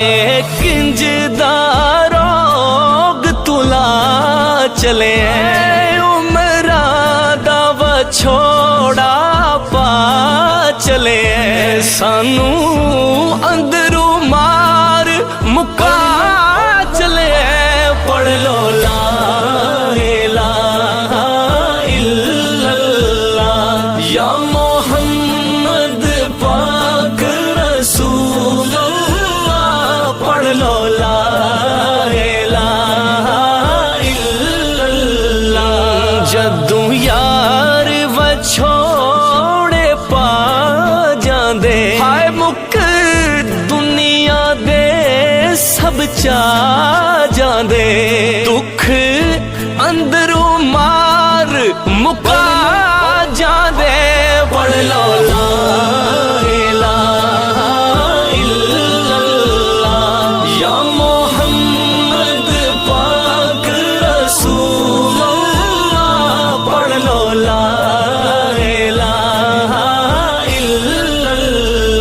किंज दारोग तुला चले उमरा दा वछोड़ा पा चले सानू अंदरू मार मुका चले पढ़ लो ला इलाहा इल्लल्लाह या मोहम्मद पाक रसूलुल्लाह पढ़ लो ला इलाहा इल्लल्लाह जदू यार वछोड़े पा जांदे हाय मुक दुनिया दे सब चा जांदे दुख अंदरू मार मुका जांदे पढ़ लो ला इलाहा इल्लल्लाह या मोहम्मद पाक रसूलुल्लाह पढ़ लो ला इलाहा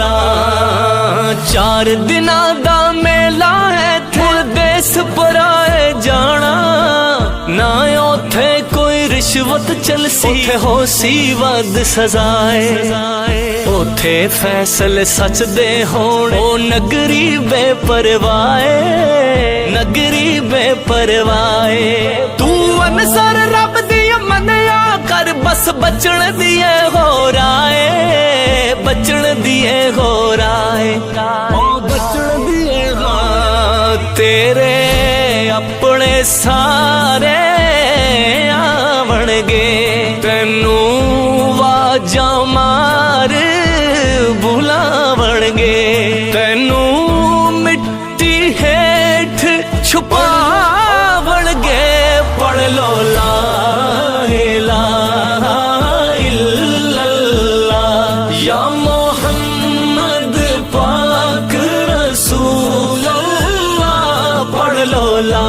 इल्लल्लाह चार दिना दा मेला है थे देश पराए जाना ना ओथे कोई रिश्वत चलसी ओथे होसी वद सजाए ओथे फैसले सच दे होण ओ नगरी बेपरवाए नगरी बेपरवाए तू अनसर रब दी मनिया कर बस बचण दिए हो राए बचण दिए हो राए ओ बचण दिए हो तेरे अपने सारे आवणगे तैनू वाजा मार बुलावणगे तैनू मिट्टी हेठ छुपावणगे पढ़ लो ला इलाहा इल्लल्लाह या मोहम्मद पाक रसूलुल्लाह पढ़ लो ला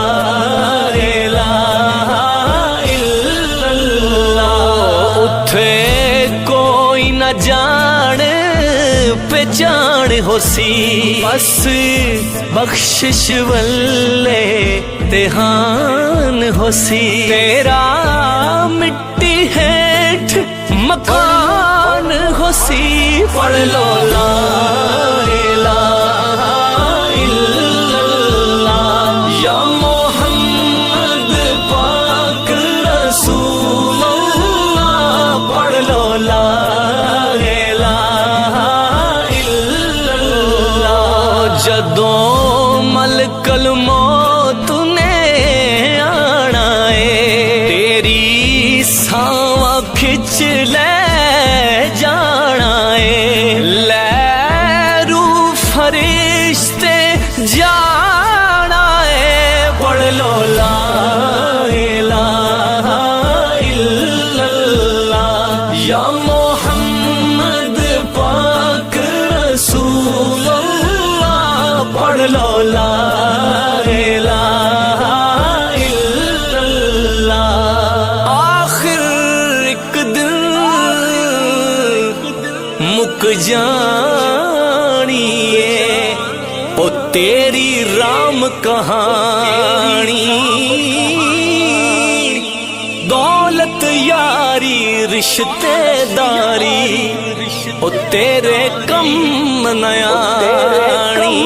इलाहा इल्लल्लाह उथे कोई न जान पहचान होसी बस बख्शिश वल्ले तेहान होसी तेरा मिट्टी हेठ मकान होसी पढ़ लो ला इलाहा इल्लल्लाह या मोहम्मद पाक रसूलुल्लाह पढ़ लो ला इलाहा इल्लल्लाह जदों मलकल मौत ने आना है तेरी सावा खिच ले जाना है लैरू फरिश्ते जाना है पढ़ लो ला इलाहा इल्लल्लाह या मोहम्मद पाक रसूलुल्लाह पढ़ लो ला इलाहा इल्लल्लाह आखिर एक दिन मुक जानी है ओ तेरी राम कहानी दौलत यारी रिश्तेदारी ओ तेरे कम नयानी